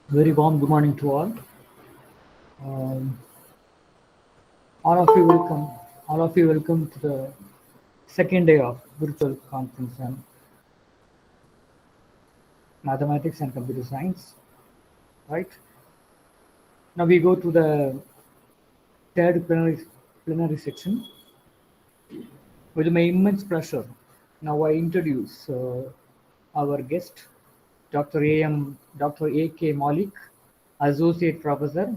Very warm good morning to all. Um, all of you welcome. All of you welcome to the second day of virtual conference on mathematics and computer science. Right now we go to the third plenary section with my immense pleasure. Now I introduce our guest, Dr. A.K. Malik, Associate Professor,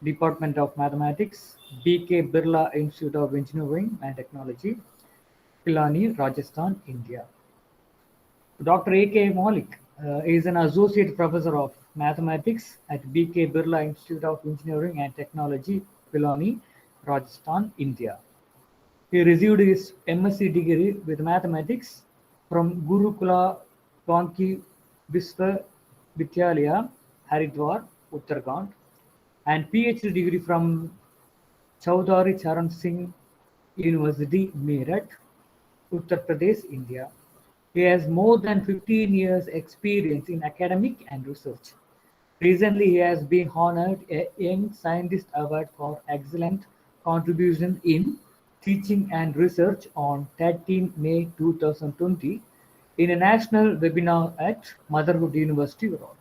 Department of Mathematics, B.K. Birla Institute of Engineering and Technology, Pilani, Rajasthan, India. Dr. A.K. Malik is an Associate Professor of Mathematics at B.K. Birla Institute of Engineering and Technology, Pilani, Rajasthan, India. He received his MSc degree with mathematics from Gurukula Banki Visva Vidyalaya, Haridwar, Uttarakhand, and PhD degree from Chaudhary Charan Singh University, Meerut, Uttar Pradesh, India. He has more than 15 years experience in academic and research. Recently, he has been honored a Young Scientist Award for excellent contribution in teaching and research on 13 May 2020 in a national webinar at Motherhood University, Europe.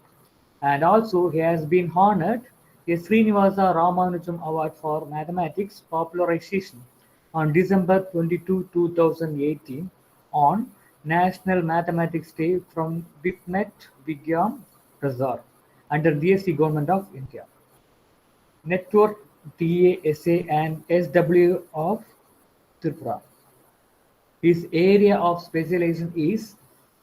And also, he has been honored a Srinivasa Ramanujam Award for Mathematics Popularization on December 22, 2018 on National Mathematics Day from Viknet Vigyan Prasar under DSC Government of India. Network DASA and SW of Tripura. His area of specialization is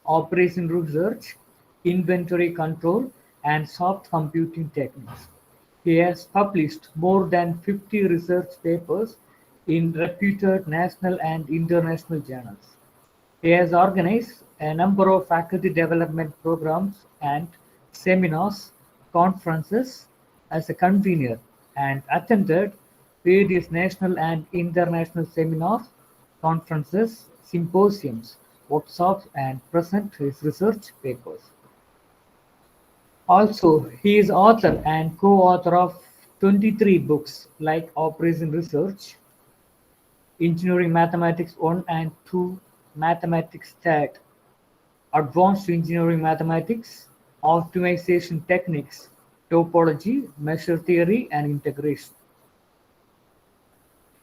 operation research, inventory control, and soft computing techniques. He has published more than 50 research papers in reputed national and international journals. He has organized a number of faculty development programs and seminars, conferences as a convener, and attended various national and international seminars, conferences, symposiums, workshops, and present his research papers. Also, he is author and co-author of 23 books like Operation Research, Engineering Mathematics 1 and 2, Mathematics Stat, Advanced Engineering Mathematics, Optimization Techniques, Topology, Measure Theory, and Integration.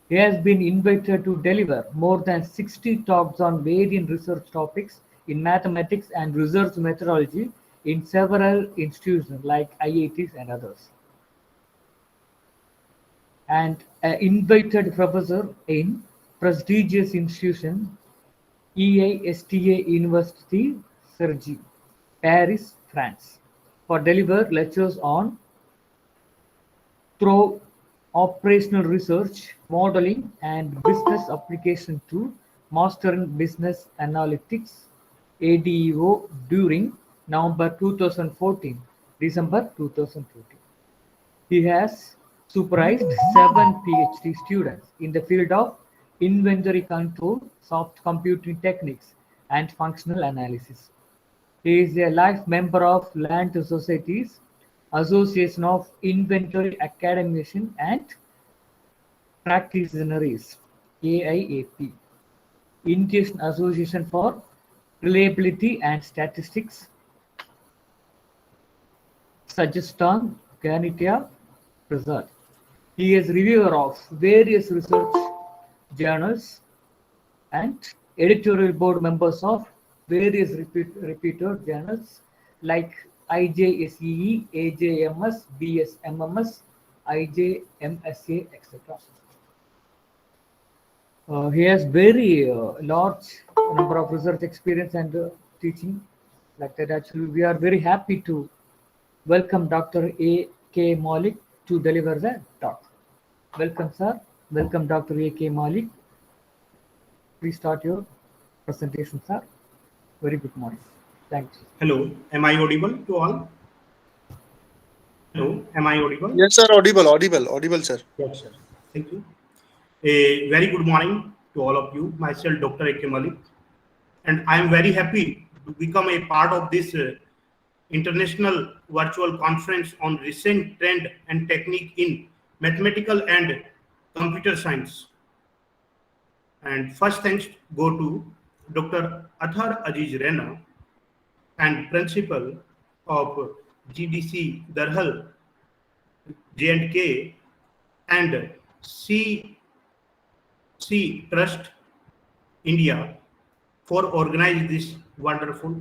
He has been invited to deliver more than 60 talks on varied research topics in mathematics and research methodology in several institutions like IITs and others, and an invited professor in prestigious institution EISTA University Cergy, Paris, France, for deliver lectures on through operational research, modeling, and business application to Mastering Business Analytics ADEO during November 2014, December 2014. He has supervised 7 PhD students in the field of inventory control, soft computing techniques, and functional analysis. He is a life member of Land Societies, Association of Inventory Academicians and Practitioners (AIAP), Indian Association for Reliability and Statistics, Rajasthan, Ganitia, Prasad. He is reviewer of various research journals and editorial board members of various reputed journals like IJSEE, AJMS, BSMMS, IJMSA, etc. He has very large number of research experience and teaching like that. Actually, we are very happy to welcome Dr. A.K. Malik to deliver the talk. Welcome, sir. Welcome, Dr. A.K. Malik. Please start your presentation, sir. Very good morning. Thanks. Hello, am I audible to all? Hello, am I audible? Yes, sir. Audible, sir. Yes, sir. Thank you. A very good morning to all of you. Myself, Dr. A.K. Malik, and I am very happy to become a part of this international virtual conference on recent trend and technique in mathematical and computer science. And first thanks go to Dr. Athar Aziz Rena and principal of GDC Darhal J&K and CC Trust India for organizing this wonderful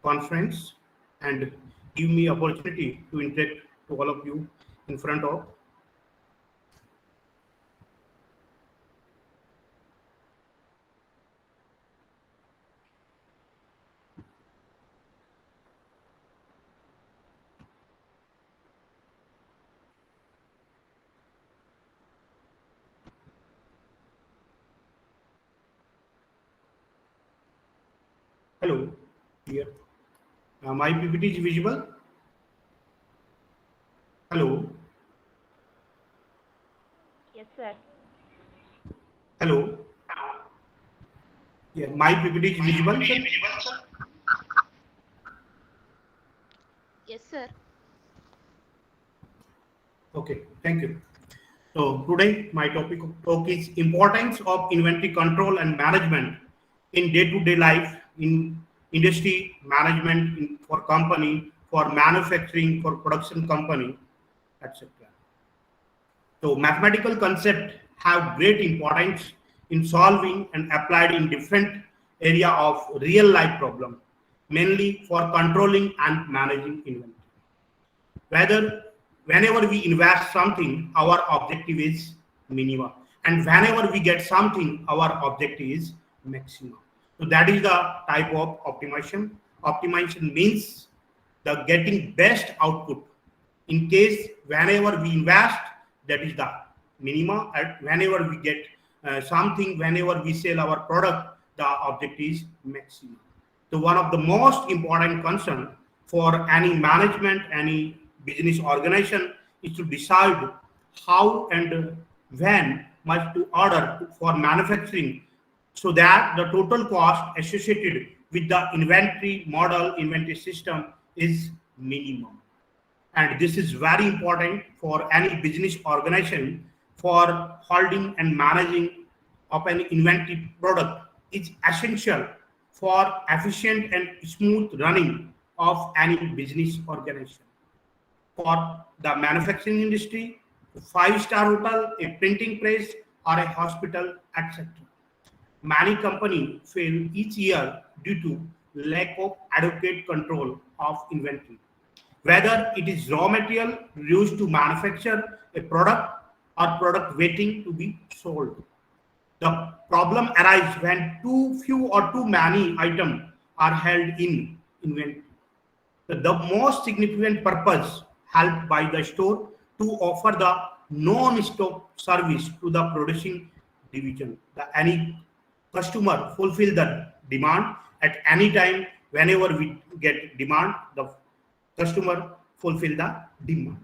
conference and give me opportunity to interact to all of you in front of. Hello, here. My PPT is visible. Hello. Yes, sir. Hello. Yeah, my PPT is visible, sir. Yes, sir. Okay, thank you. So today my topic of talk is importance of inventory control and management in day-to-day life, in industry management, for company, for manufacturing, for production company, etc. So mathematical concepts have great importance in solving and applied in different area of real life problem, mainly for controlling and managing inventory. Whether whenever we invest something, our objective is minimum, and whenever we get something, our objective is maximum. So that is the type of optimization. Optimization means the getting best output. In case whenever we invest, that is the minimum, and whenever we get something, whenever we sell our product, the objective is maximum. So one of the most important concern for any management, any business organization is to decide how and when much to order for manufacturing, so that the total cost associated with the inventory model, inventory system is minimum. And this is very important for any business organization for holding and managing of an inventory product. It's essential for efficient and smooth running of any business organization. For the manufacturing industry, five-star hotel, a printing press, or a hospital, etc. Many companies fail each year due to lack of adequate control of inventory. Whether it is raw material used to manufacture a product or product waiting to be sold. The problem arises when too few or too many items are held in inventory. The most significant purpose helped by the store to offer the non-stop service to the producing division. Any customer fulfill the demand at any time. Whenever we get demand, the customer fulfill the demand.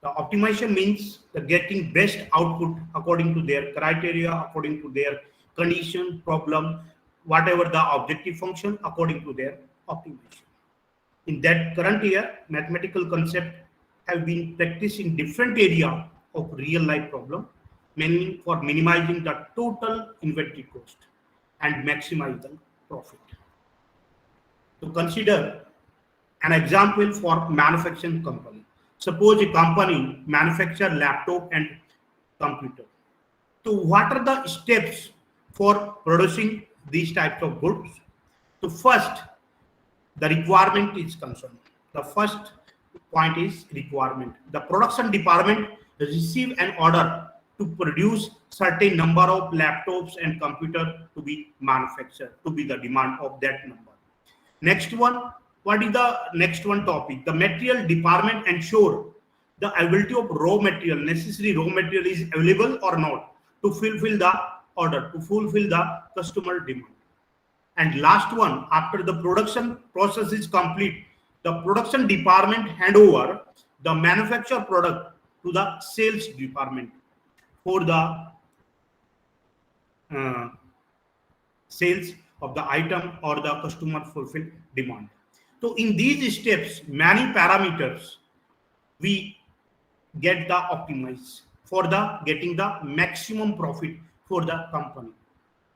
The optimization means the getting best output according to their criteria, according to their condition, problem, whatever the objective function, according to their optimization. In that current year, mathematical concepts have been practiced in different area of real life problem, mainly for minimizing the total inventory cost and maximize the profit. To consider an example for manufacturing company. Suppose a company manufacture laptop and computer. So what are the steps for producing these types of goods? So first, the requirement is concerned. The first point is requirement. The production department receive an order to produce certain number of laptops and computer to be manufactured, to be the demand of that number. Next one, what is the next one topic? The material department ensure the availability of raw material, necessary raw material is available or not to fulfill the order, to fulfill the customer demand. And last one, after the production process is complete, the production department hand over the manufactured product to the sales department for the sales of the item or the customer fulfilled demand. So in these steps, many parameters we get the optimize for the getting the maximum profit for the company.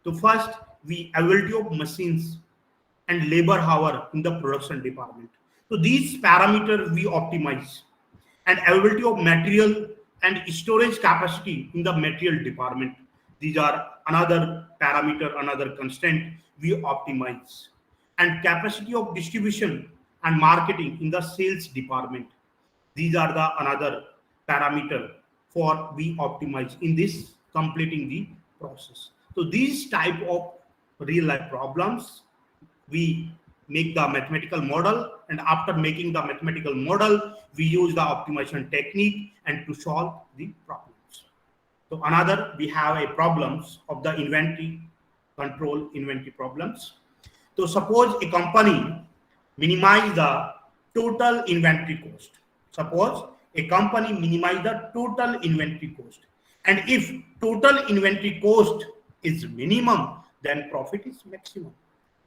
So first, we availability of machines and labor hour in the production department. So these parameters we optimize, and availability of material and storage capacity in the material department. These are another parameter, another constraint we optimize, and capacity of distribution and marketing in the sales department. These are the another parameter for we optimize in this completing the process. So these type of real life problems we make the mathematical model, and after making the mathematical model we use the optimization technique and to solve the problems. So another we have a problems of the inventory control, inventory problems. So suppose a company minimize the total inventory cost. Suppose a company minimize the total inventory cost, and if total inventory cost is minimum, then profit is maximum.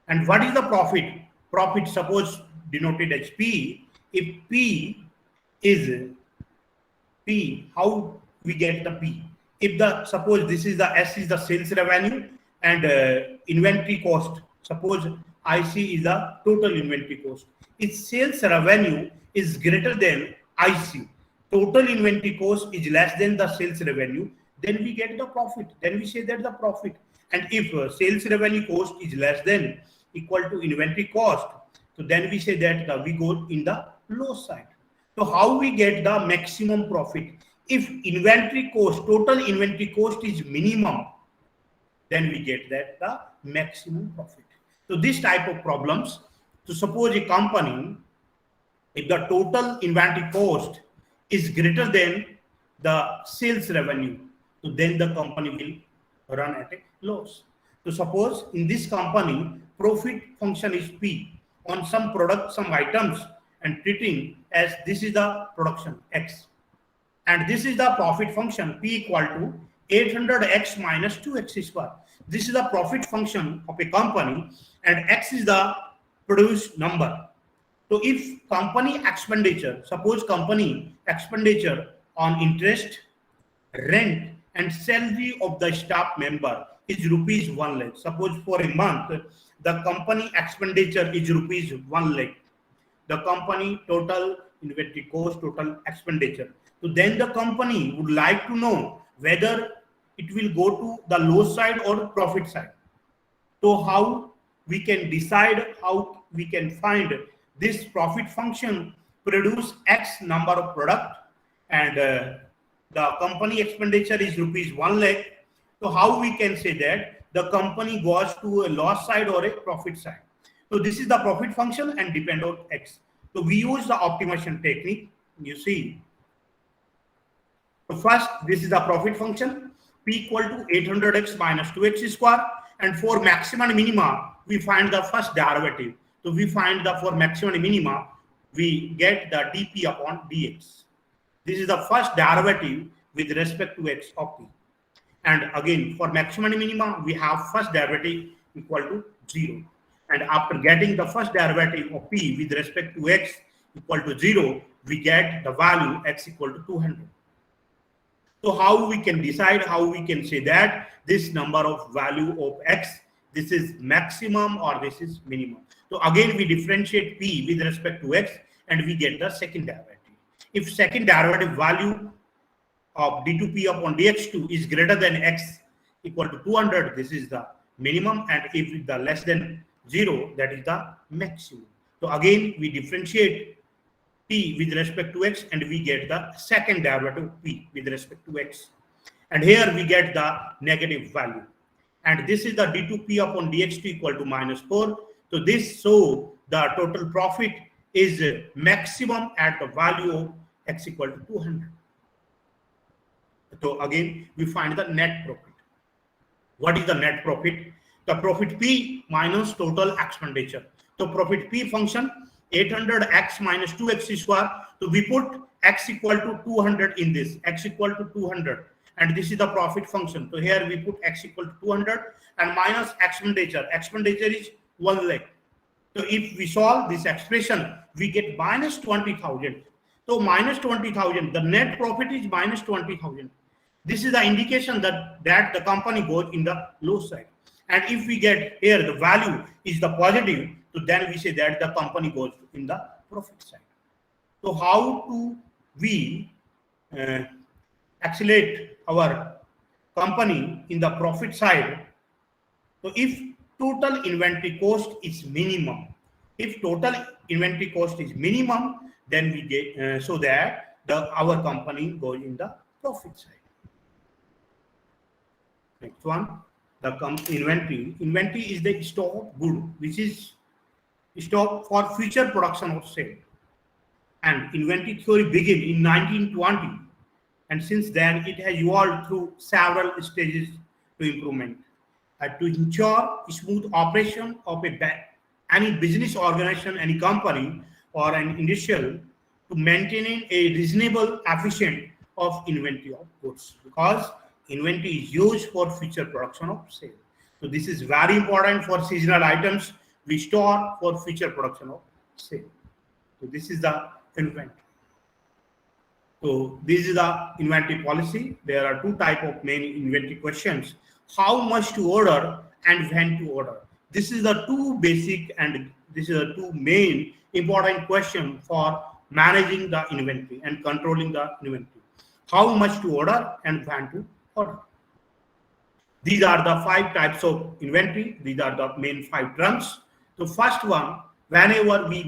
And what is the profit? Profit suppose denoted as P. If P is P, how we get the P? If the suppose this is the S is the sales revenue and inventory cost. Suppose IC is the total inventory cost. If sales revenue is greater than IC, total inventory cost is less than the sales revenue, then we get the profit. Then we say that the profit. And if sales revenue cost is less than equal to inventory cost, so then we say that we go in the loss side. So how we get the maximum profit? If inventory cost, total inventory cost is minimum, then we get that the maximum profit. So this type of problems, so suppose a company, if the total inventory cost is greater than the sales revenue, so then the company will run at a loss. So suppose in this company, profit function is P on some product, some items, and treating as this is the production X. And this is the profit function P equal to 800x minus 2x square. This is the profit function of a company, and X is the produced number. So if company expenditure, suppose company expenditure on interest, rent, and salary of the staff member is rupees 1 lakh. Suppose for a month, the company expenditure is rupees 1 lakh. The company total inventory cost, total expenditure. So then the company would like to know whether it will go to the loss side or profit side. So how we can decide, how we can find this profit function produce X number of product, and the company expenditure is rupees 1 lakh. So how we can say that the company goes to a loss side or a profit side? So this is the profit function and depend on X. So we use the optimization technique. You see, so first this is the profit function P equal to 800x minus 2x square, and for maxima and minima we find the first derivative. So we find the for maxima and minima we get the dp upon dx. This is the first derivative with respect to x of p. And again for maxima and minima we have first derivative equal to 0. And after getting the first derivative of p with respect to x equal to 0, we get the value x equal to 200. So how we can decide, how we can say that this number of value of x, this is maximum or this is minimum. So again we differentiate p with respect to x and we get the second derivative. If second derivative value of d2p upon dx2 is greater than x equal to 200, this is the minimum, and if the less than 0, that is the maximum. So again we differentiate p with respect to x and we get the second derivative p with respect to x, and here we get the negative value, and this is the d2p upon dx2 equal to minus 4. So this show the total profit is maximum at the value of x equal to 200. So again we find the net profit. What is the net profit? The profit P minus total expenditure. So profit P function 800x minus 2x square. So we put x equal to 200 in this, x equal to 200, and this is the profit function. So here we put x equal to 200 and minus expenditure. Expenditure is 1 lakh. So if we solve this expression, we get minus 20,000. So minus 20,000, the net profit is minus 20,000. This is the indication that the company goes in the low side. And if we get here the value is the positive, so then we say that the company goes in the profit side. So how do we accelerate our company in the profit side? So if total inventory cost is minimum, if total inventory cost is minimum, then we get so that our company goes in the profit side. Next one, the inventory. Inventory is the stock of good, which is stock for future production or sale. And inventory theory began in 1920, and since then it has evolved through several stages to improvement. To ensure smooth operation of any business organization, any company or an industrial, to maintaining a reasonable efficient of inventory of goods, because inventory is used for future production of sale. So this is very important for seasonal items we store for future production of sale. So this is the inventory. So this is the inventory policy. There are two type of main inventory questions: how much to order and when to order. This is the two basic and this is the two main important question for managing the inventory and controlling the inventory. How much to order and when to order. These are the 5 types of inventory. These are the main 5 terms. The first one, whenever we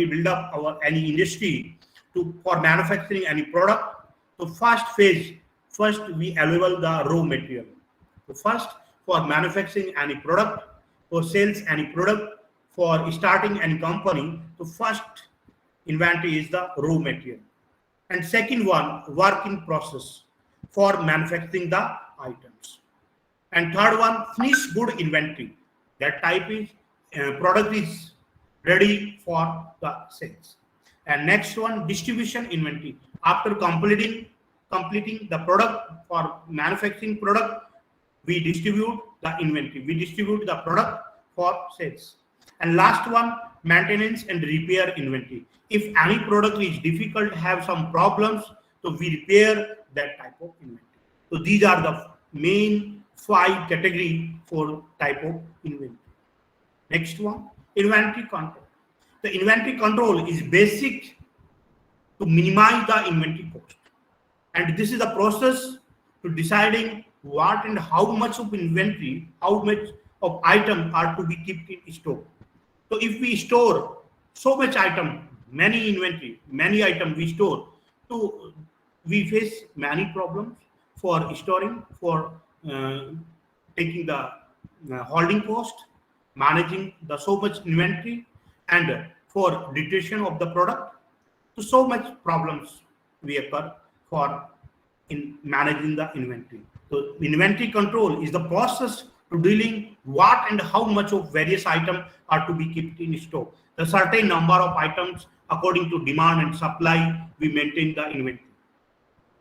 build up our any industry for manufacturing any product, the first phase, we available the raw material. So first, for manufacturing any product, for sales any product, for starting any company, the first inventory is the raw material. And second one, work in process for manufacturing the items. And third one, finished good inventory. That type is product is ready for the sales. And next one, distribution inventory. After completing the product for manufacturing product, we distribute the inventory. We distribute the product for sales. And last one, maintenance and repair inventory. If any product is difficult, have some problems, so we repair that type of inventory. So these are the main 5 category for type of inventory. Next one, inventory control. The inventory control is basic to minimize the inventory cost. And this is the process to deciding what and how much of inventory, how much of item are to be kept in stock. So if we store so much item, many inventory, many item we store, so we face many problems for storing, for taking the holding cost, managing the so much inventory, and for deterioration of the product. So much problems we occur for in managing the inventory. So inventory control is the process to dealing what and how much of various items are to be kept in stock. The certain number of items according to demand and supply, we maintain the inventory.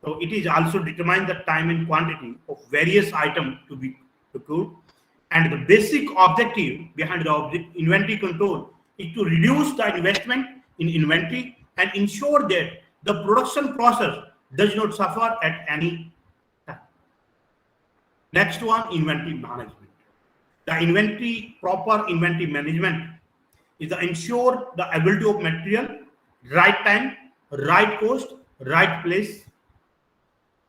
So it is also determine the time and quantity of various items to be procured. And the basic objective behind the inventory control is to reduce the investment in inventory and ensure that the production process does not suffer at any time. Next one, inventory management. The proper inventory management is to ensure the availability of material, right time, right cost, right place.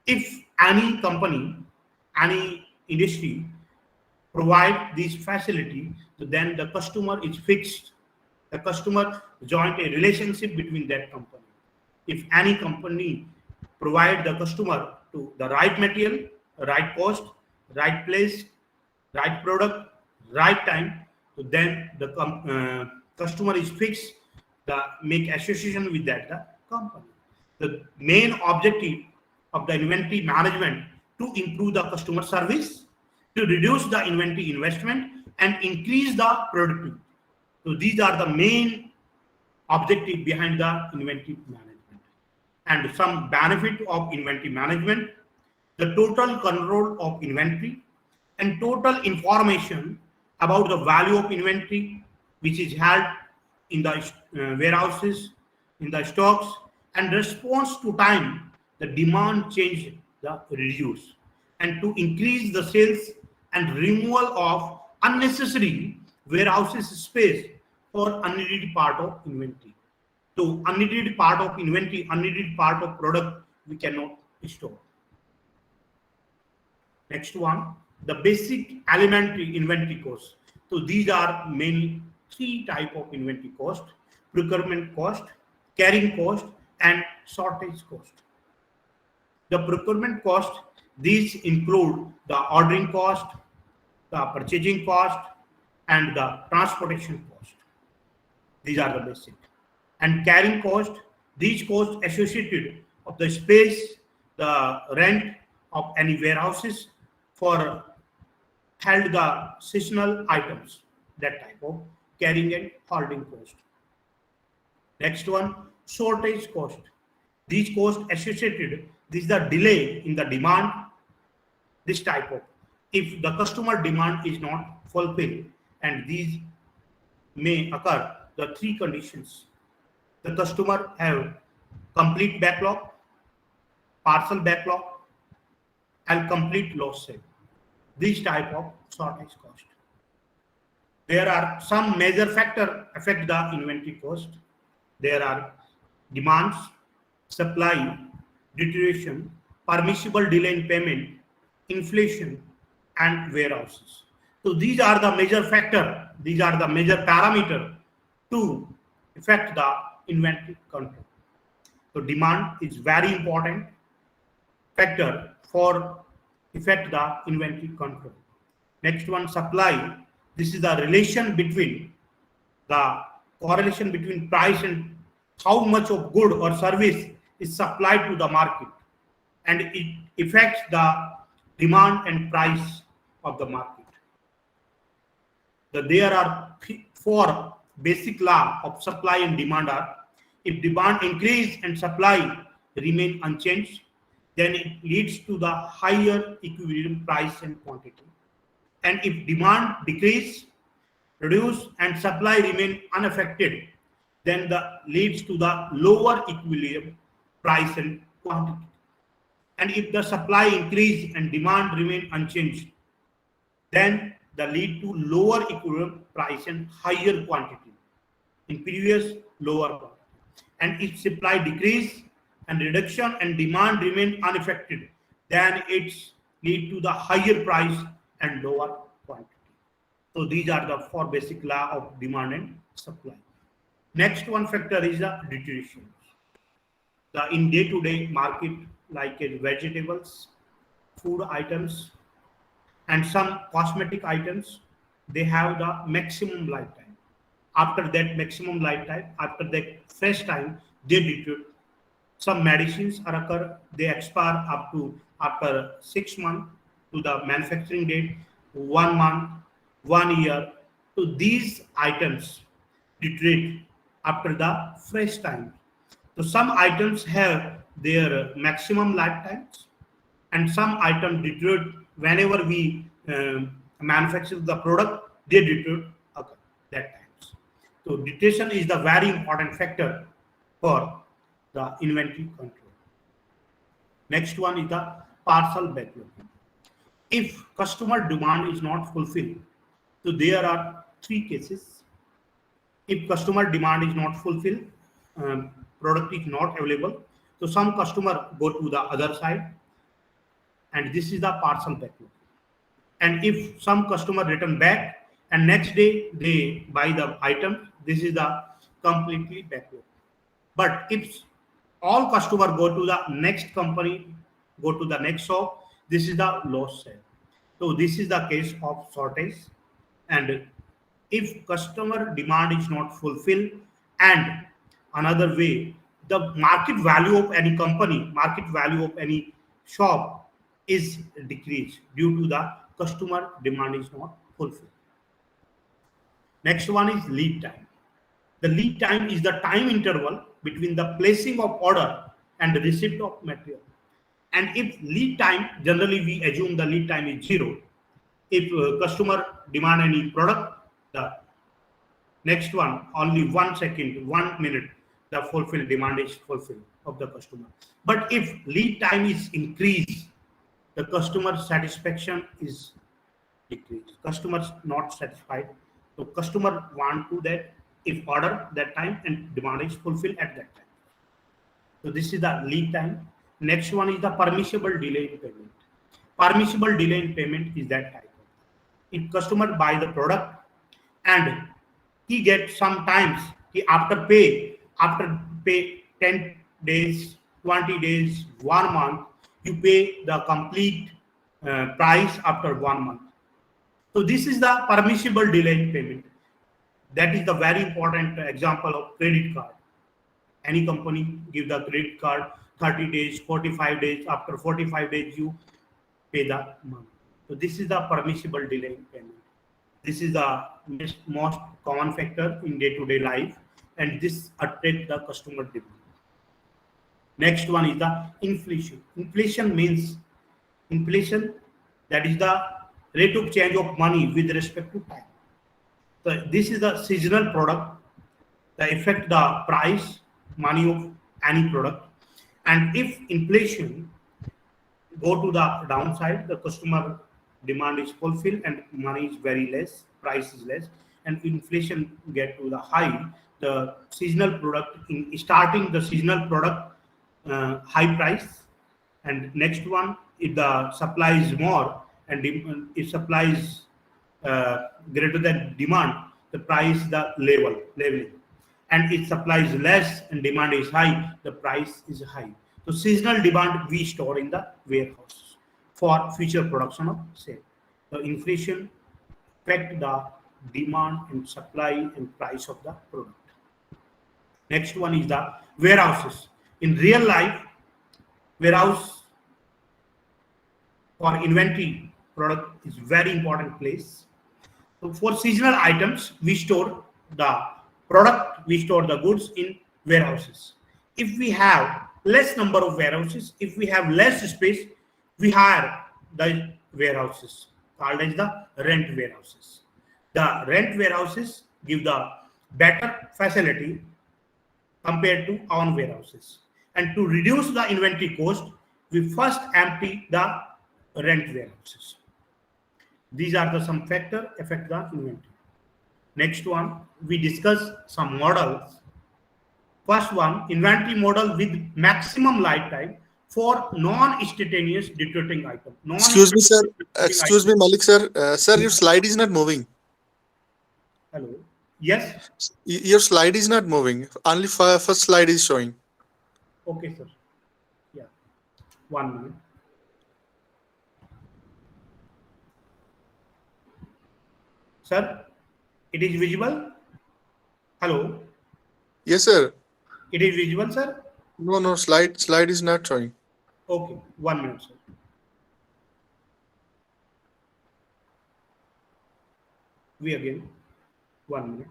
If any company, any industry provide this facility, so then the customer is fixed. The customer joint a relationship between that company. If any company provide the customer to the right material, right cost, right place, right product, right time, so then the customer is fixed, make association with that the company. The main objective of the inventory management to improve the customer service, to reduce the inventory investment, and increase the productivity. So these are the main objective behind the inventory management. And some benefit of inventory management: the total control of inventory and total information about the value of inventory which is held in the warehouses, in the stocks, and response to time, the demand change, the reduce, and to increase the sales and removal of unnecessary warehouses space for unneeded part of inventory. So unneeded part of inventory, unneeded part of product we cannot store. Next one, the basic elementary inventory cost. So these are mainly three type of inventory cost: procurement cost, carrying cost, and shortage cost. The procurement cost, these include the ordering cost, the purchasing cost, and the transportation cost. These are the basic. And carrying cost, these costs associated of the space, the rent of any warehouses for held the seasonal items, that type of carrying and holding cost. Next one, shortage cost. These costs associated, this is the delay in the demand, this type of, if the customer demand is not fulfilled, and these may occur, the three conditions. The customer have complete backlog, partial backlog, and complete loss sale. This type of shortage cost. There are some major factors affect the inventory cost. There are demands, supply, deterioration, permissible delay in payment, inflation, and warehouses. So these are the major factor. These are the major parameter to affect the inventory control. So demand is very important factor for affect the inventory control. Next one, supply. This is the relation between the correlation between price and how much of good or service is supplied to the market, and it affects the demand and price of the market. There are four basic law of supply and demand are: if demand increase and supply remain unchanged, then it leads to the higher equilibrium price and quantity. And if demand decrease, reduce, and supply remain unaffected, then the leads to the lower equilibrium price and quantity. And if the supply increase and demand remain unchanged, then the lead to lower equilibrium price and higher quantity. In previous, lower quantity. And if supply decrease and reduction and demand remain unaffected, then it's lead to the higher price and lower quantity. So these are the four basic law of demand and supply. Next one factor is the deterioration. The in day-to-day market, like vegetables, food items, and some cosmetic items, they have the maximum lifetime. After that maximum lifetime, after that fresh time, they deteriorate. Some medicines are occur, they expire up to after 6 months to the manufacturing date, 1 month, 1 year. So these items deteriorate after the fresh time. So some items have their maximum lifetimes, and some items deteriorate whenever we manufacture the product, they deteriorate occur that times. So deterioration is the very important factor for the inventory control. Next one is the partial backlog. If customer demand is not fulfilled, so there are three cases. If customer demand is not fulfilled, product is not available, so some customer go to the other side, and this is the partial backlog. And if some customer return back and next day they buy the item, this is the completely backlog. But if all customer go to the next company, go to the next shop, this is the loss sale. So this is the case of shortage. And if customer demand is not fulfilled, and another way, the market value of any company, market value of any shop is decreased due to the customer demand is not fulfilled. Next one is lead time. The lead time is the time interval between the placing of order and the receipt of material. And if lead time, generally we assume the lead time is 0. if customer demand any product, the next one, only 1 second, 1 minute, the fulfilled demand is fulfilled of the customer. But if lead time is increased, the customer satisfaction is decreased. Customers not satisfied. So customer want to that if order that time and demand is fulfilled at that time. So this is the lead time. Next one is the permissible delay in payment. Permissible delay in payment is that type. If customer buy the product and he get sometimes he after pay 10 days, 20 days, 1 month, you pay the complete price after 1 month. So this is the permissible delay in payment. That is the very important example of credit card. Any company give the credit card 30 days, 45 days. After 45 days, you pay the money. So this is the permissible delay in payment. This is the most common factor in day-to-day life, and this attract the customer demand. Next one is the inflation. Inflation means inflation, that is the rate of change of money with respect to time. So this is the seasonal product that affect the price, money of any product. And if inflation go to the downside, the customer demand is fulfilled and money is very less, price is less, and inflation get to the high, the seasonal product in starting the seasonal product high price. And next one, if the supply is more and if supply is greater than demand, the price the leveling. And if supply is less and demand is high, the price is high. So seasonal demand we store in the warehouse for future production of sale. The inflation affect the demand and supply and price of the product. Next one is the warehouses. In real life, warehouse for inventory product is very important place. So for seasonal items, we store the product, we store the goods in warehouses. If we have less number of warehouses, if we have less space, we hire the warehouses called as the rent warehouses. The rent warehouses give the better facility compared to own warehouses. And to reduce the inventory cost, we first empty the rent warehouses. These are the some factor affect the inventory. Next one, we discuss some models. First one, inventory model with maximum lifetime for non-instantaneous deteriorating item. Excuse me, sir. Excuse me, Malik, sir. Sir, your slide is not moving. Hello. Yes. Your slide is not moving. Only first slide is showing. Okay, sir. Yeah. 1 minute. Sir, it is visible? Hello. Yes, sir. It is visible, sir? No, slide is not showing. Okay. 1 minute, sir. We again. 1 minute.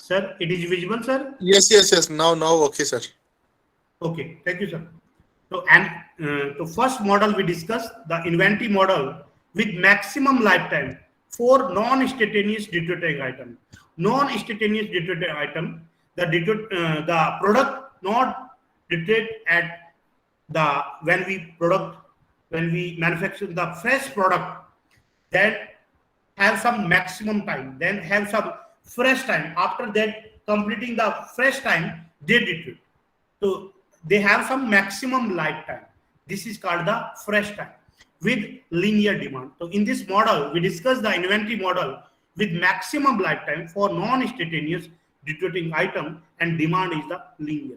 Sir, it is visible, sir? Yes. Now, okay, sir. Okay, thank you, sir. So, the first model we discussed, the inventory model with maximum lifetime for non-instantaneous deteriorating item. Non-instantaneous deteriorating item, the product not deteriorate at the when we manufacture the fresh product, then have some maximum time, then have some fresh time. After that, completing the fresh time, they deteriorate. So they have some maximum lifetime. This is called the fresh time with linear demand. So in this model, we discuss the inventory model with maximum lifetime for non-instantaneous deteriorating item, and demand is the linear.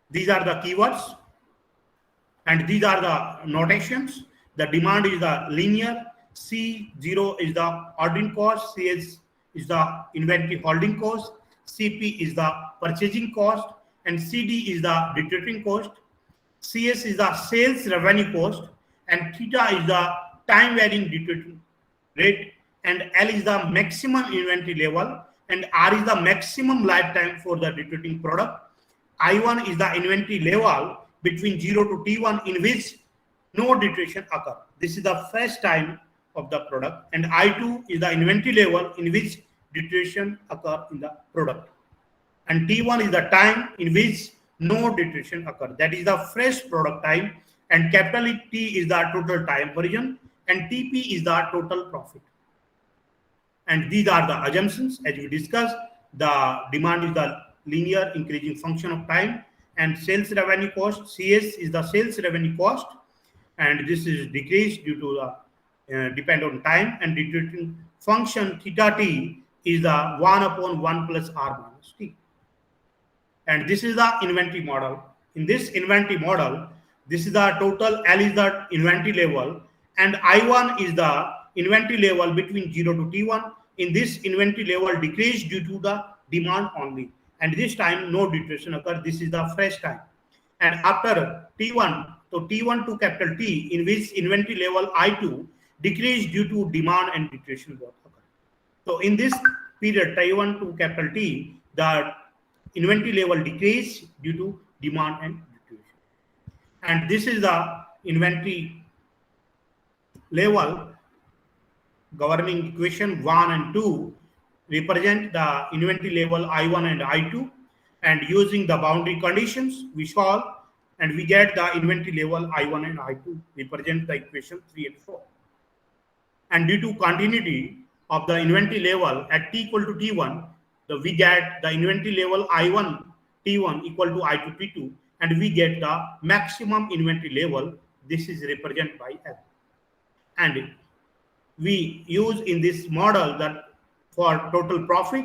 These are the keywords and these are the notations. the demand is the linear, C0 is the ordering cost, CS is the inventory holding cost, CP is the purchasing cost, and CD is the deteriorating cost. CS is the sales revenue cost, and theta is the time varying deteriorating rate, and L is the maximum inventory level, and R is the maximum lifetime for the deteriorating product. I1 is the inventory level between 0 to T1 in which no deterioration occur. This is the first time of the product, and I2 is the inventory level in which deterioration occur in the product, and T1 is the time in which no deterioration occur. That is the fresh product time, and capital T is the total time horizon, and TP is the total profit. And these are the assumptions. As we discussed, the demand is the linear increasing function of time, and sales revenue cost, CS, is the sales revenue cost, and this is decreased due to the depend on time, and deteriorating function theta t is the 1 upon 1 plus R minus T. And this is the inventory model. In this inventory model, this is the total, L is the inventory level, and I1 is the inventory level between 0 to T1. In this inventory level decreased due to the demand only, and this time no deterioration occur. This is the fresh time. And after T1, so T1 to capital T, in which inventory level I2 decreased due to demand and deterioration both occur. So in this period, T1 to capital T, the inventory level decreased due to demand and deterioration. And this is the inventory level governing equation 1 and 2 represent the inventory level I1 and I2, and using the boundary conditions we solve, and we get the inventory level I1 and I2 represent the equation 3 and 4. And due to continuity of the inventory level at T equal to T1, we get the inventory level I1 T1 equal to I2 T2, and we get the maximum inventory level. This is represented by L. And we use in this model that for total profit,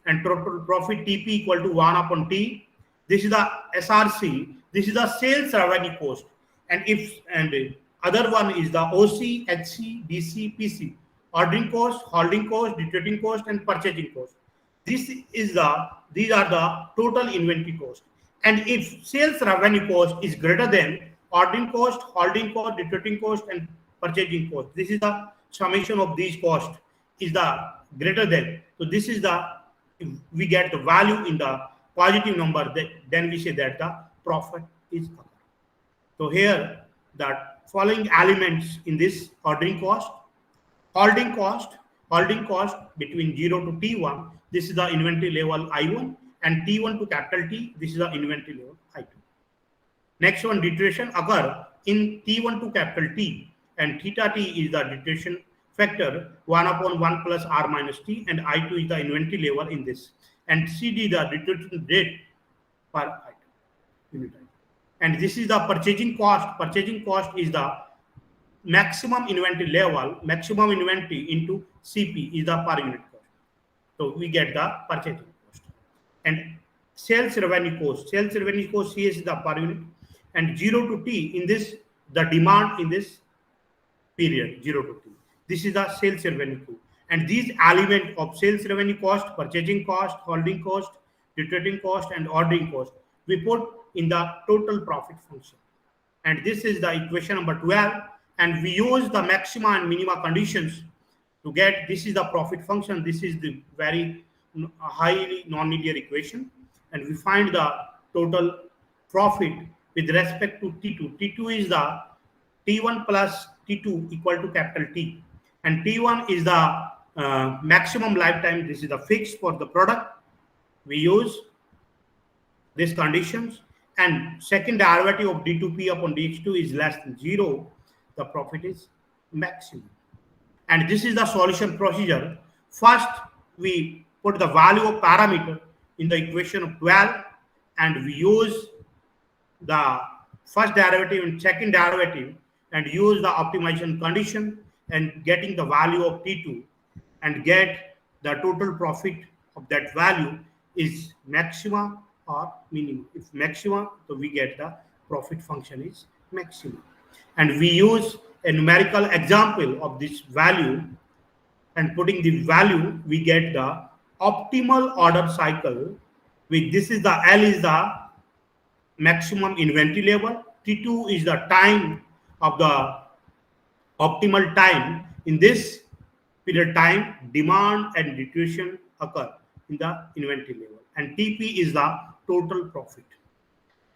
and total profit TP equal to 1 upon T. This is the SRC. This is the sales revenue cost. And other one is the OC, HC, DC, PC. Ordering cost, holding cost, deteriorating cost, and purchasing cost. These are the total inventory cost. And if sales revenue cost is greater than ordering cost, holding cost, deteriorating cost, and purchasing cost, this is the summation of these costs is the greater than. So this is the, if we get the value in the positive number, then we say that the profit is occurred. So here the following elements in this holding cost between 0 to T1, this is the inventory level I1, and T1 to capital T, this is the inventory level I2. Next one, deterioration occur in T1 to capital T, and theta T is the deterioration factor 1 upon 1 plus R minus T, and I2 is the inventory level in this, and CD the deterioration rate per item, unit item. And this is the purchasing cost. Purchasing cost is the maximum inventory level, maximum inventory into CP is the per unit cost. So we get the purchasing cost. And sales revenue cost. Sales revenue cost CS is the per unit. And 0 to T in this, the demand in this period, 0 to T. This is the sales revenue cost. And these elements of sales revenue cost, purchasing cost, holding cost, deteriorating cost, and ordering cost, we put in the total profit function. And this is the equation number 12. And we use the maxima and minima conditions to get, this is the profit function. This is the very highly nonlinear equation. And we find the total profit with respect to T2. T2 is the T1 plus T2 equal to capital T. And T1 is the maximum lifetime. This is the fix for the product. We use these conditions. And second derivative of D2P upon DX2 is less than 0. The profit is maximum. And this is the solution procedure. First, we put the value of parameter in the equation of 12, and we use the first derivative and second derivative, and use the optimization condition and getting the value of T2, and get the total profit of that value is maxima or minimum. If maxima, so we get the profit function is maximum. And we use a numerical example of this value, and putting the value, we get the optimal order cycle, which this is the L is the maximum inventory level, T2 is the time of the optimal time. In this period time, demand and depletion occur in the inventory level, and TP is the total profit.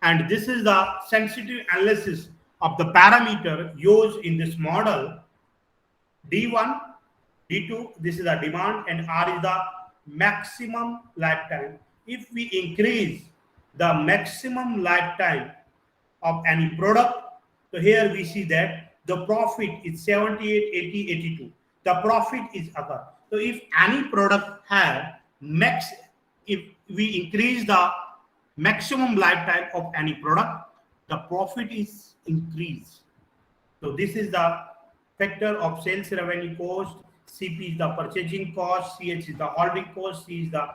And this is the sensitive analysis of the parameter used in this model. D1, D2, this is the demand, and R is the maximum lifetime. If we increase the maximum lifetime of any product, so here we see that the profit is 78, 80, 82. The profit is occur. So if any product have if we increase the maximum lifetime of any product, the profit is increased. So this is the factor of sales revenue cost. CP is the purchasing cost, CH is the holding cost, C is the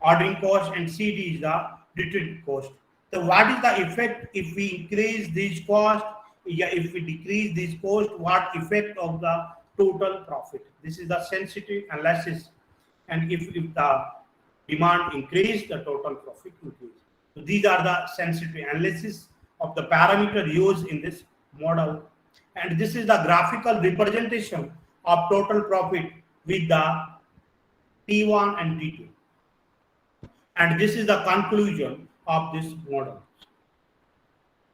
ordering cost, and CD is the return cost. So what is the effect if we increase this cost? Yeah, if we decrease this cost, what effect of the total profit? This is the sensitive analysis. And if the demand increase, the total profit increase. So these are the sensitive analysis of the parameter used in this model. And this is the graphical representation of total profit with the T1 and T2. And this is the conclusion of this model.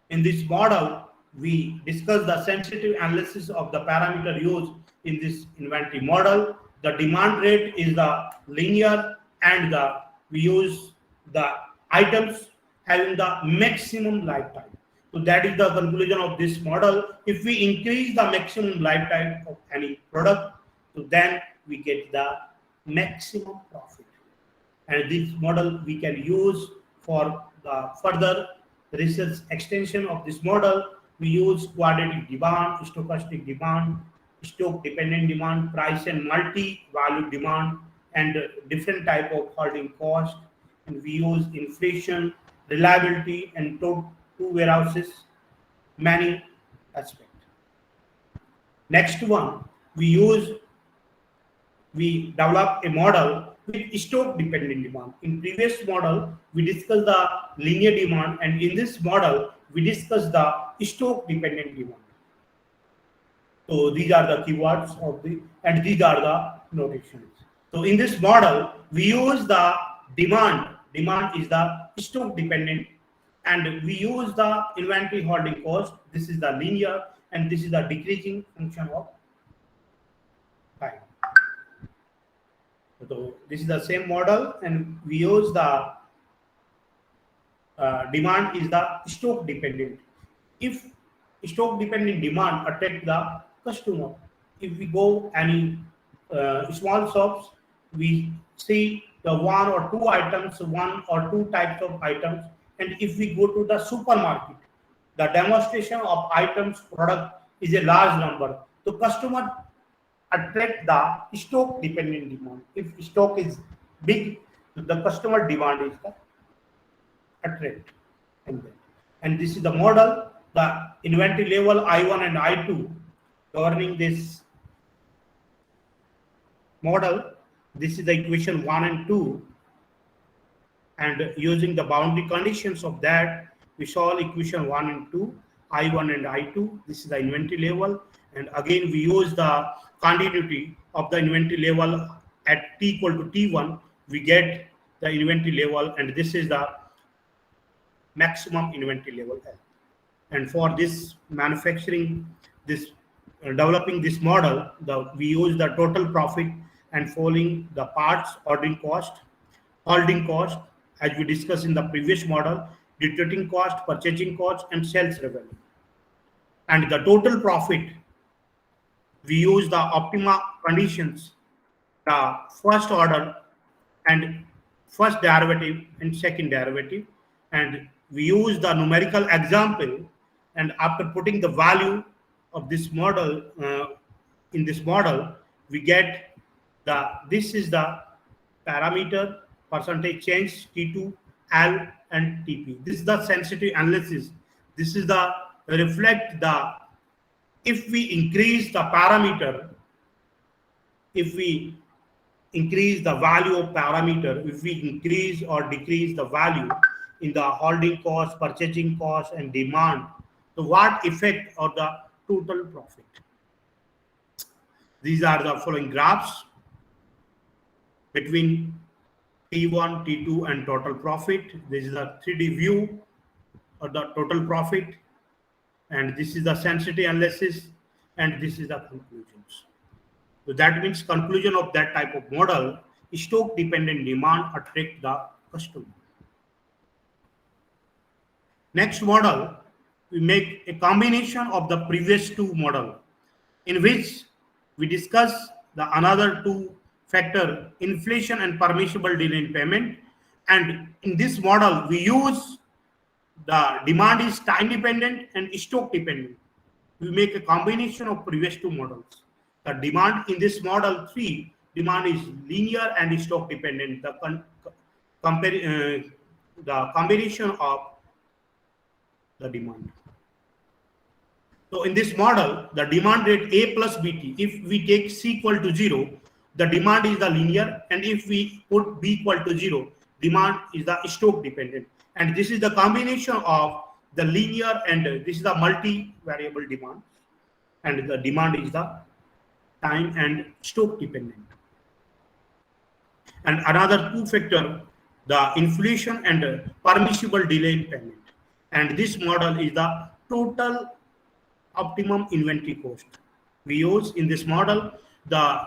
In this model, we discuss the sensitive analysis of the parameter used in this inventory model. The demand rate is the linear, and we use the items having the maximum lifetime. So that is the conclusion of this model. If we increase the maximum lifetime of any product, so then we get the maximum profit. And this model we can use for the further research extension of this model. We use quadratic demand, stochastic demand, stock dependent demand, price and multi-value demand, and different type of holding cost. And we use inflation, reliability, and two warehouses, many aspects. Next one, we develop a model with stock dependent demand. In previous model, we discussed the linear demand, and in this model, we discussed the stock dependent demand. So these are the keywords of and these are the notations. So in this model, we use the demand. Demand is the stock dependent, and we use the inventory holding cost. This is the linear, and this is the decreasing function of time. So this is the same model, and we use the demand is the stock dependent. If stock dependent demand attract the customer, if we go any small shops, we see the one or two items, one or two types of items, and if we go to the supermarket, the demonstration of items product is a large number. So customer attract the stock dependent demand. If stock is big, the customer demand is the attract. And this is the model, the inventory level I1 and I2 governing this model. This is the equation 1 and 2, and using the boundary conditions of that, we solve equation 1 and 2, I1 and I2. This is the inventory level, and again we use the continuity of the inventory level at T equal to T1, we get the inventory level, and this is the maximum inventory level. And for this manufacturing, this developing this model, we use the total profit and following the parts, ordering cost, holding cost, as we discussed in the previous model, distributing cost, purchasing cost, and sales revenue. And the total profit, we use the optima conditions, the first order and first derivative and second derivative, and we use the numerical example, and after putting the value of this model in this model, we get this is the parameter percentage change T2, L, and TP. This is the sensitive analysis. This is the reflect the if we increase the parameter, if we increase the value of parameter, if we increase or decrease the value in the holding cost, purchasing cost, and demand, so what effect on the total profit? These are the following graphs between T1, T2, and total profit. This is a 3D view of the total profit, and this is the sensitivity analysis, and this is the conclusions. So that means conclusion of that type of model, stock dependent demand attract the customer. Next model, we make a combination of the previous two model, in which we discuss the another two factor, inflation and permissible delay in payment. And in this model, we use the demand is time dependent and stock dependent. We make a combination of previous two models. The demand in this model 3, demand is linear and stock dependent. The combination of the demand. So in this model, the demand rate A plus BT, if we take C equal to 0, the demand is the linear, and if we put B equal to 0, demand is the stock dependent. And this is the combination of the linear and this is the multi-variable demand, and the demand is the time and stock dependent. And another two factor, the inflation and permissible delay in payment. And this model is the total optimum inventory cost. We use in this model,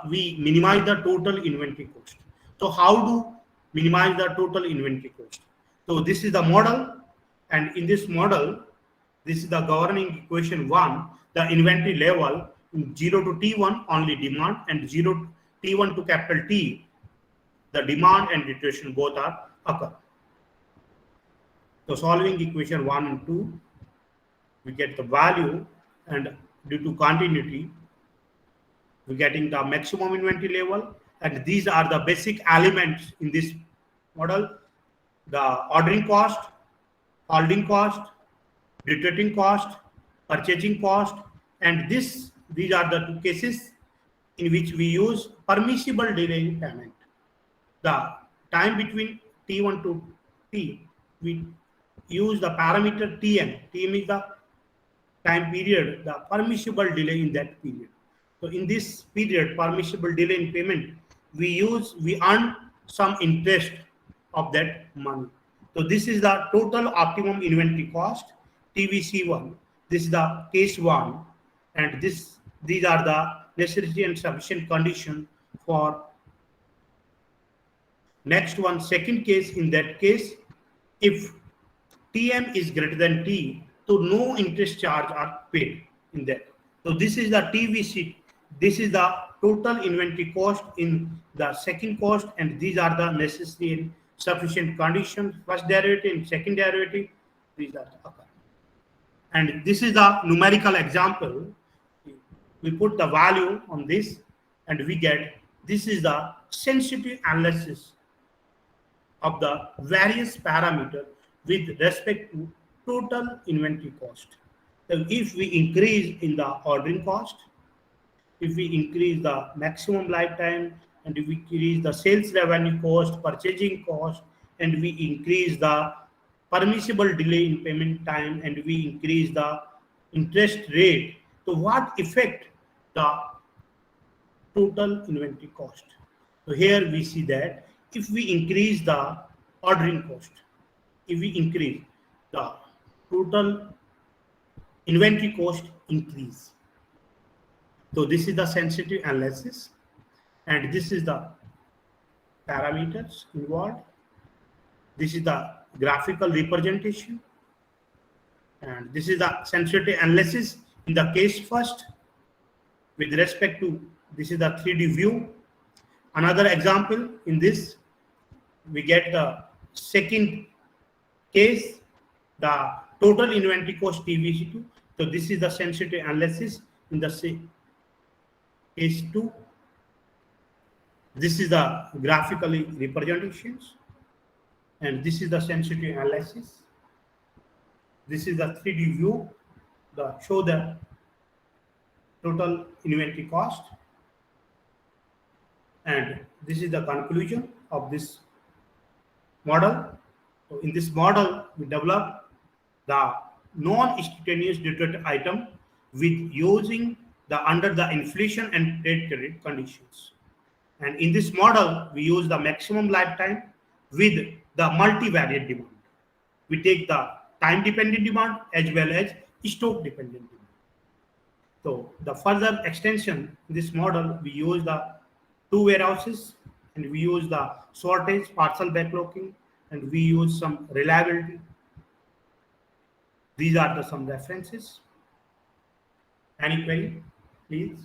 we minimize the total inventory cost. So how do minimize the total inventory cost? So this is the model, and in this model, this is the governing equation 1, the inventory level 0 to T1 only demand, and 0 T1 to capital T, the demand and deterioration both are occur. So solving equation 1 and 2, we get the value, and due to continuity, we're getting the maximum inventory level, and these are the basic elements in this model: the ordering cost, holding cost, returning cost, purchasing cost, and these are the two cases in which we use permissible delay in payment. The time between T1 to T, we use the parameter Tm. Tm is the time period, the permissible delay in that period. So in this period, permissible delay in payment, we earn some interest of that money. So this is the total optimum inventory cost, TVC1. This is the case 1, and these are the necessary and sufficient condition for next one, second case. In that case, if Tm is greater than T, so no interest charge are paid in that. So this is the TVC. This is the total inventory cost in the second cost, and these are the necessary and sufficient conditions. First derivative and second derivative, these are occur. And this is the numerical example. We put the value on this, and we get this is the sensitive analysis of the various parameters with respect to total inventory cost. So if we increase in the ordering cost, if we increase the maximum lifetime, and if we increase the sales revenue cost, purchasing cost, and we increase the permissible delay in payment time, and we increase the interest rate, so what effect the total inventory cost? So here we see that if we increase the ordering cost, if we increase the total inventory cost increase. So this is the sensitive analysis, and this is the parameters involved. This is the graphical representation, and this is the sensitivity analysis in the case first with respect to, this is the 3D view. Another example in this, we get the second case, the total inventory cost TVC2. So this is the sensitive analysis in the case 2. This is the graphically representations, and this is the sensitive analysis. This is the 3D view, show the total inventory cost. And this is the conclusion of this model. So in this model, we develop the non-instantaneous debtor item with using the under the inflation and trade credit conditions. And in this model, we use the maximum lifetime with the multivariate demand. We take the time-dependent demand as well as stock-dependent demand. So the further extension in this model, we use the two warehouses, and we use the shortage, partial backlogging, and we use some reliability. These are some references. Any query, please?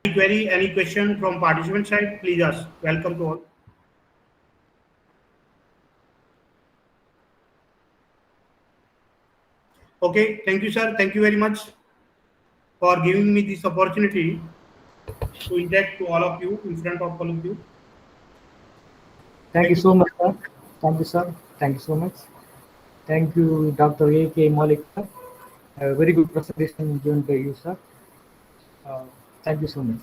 Any query, any question from participant side, please ask. Welcome to all. Okay, thank you, sir. Thank you very much for giving me this opportunity to interact to all of you, in front of all of you. Thank you so much, sir. Thank you, sir. Thank you so much. Thank you, Dr. A.K. Malik, sir. A very good presentation given by you, sir. Thank you so much.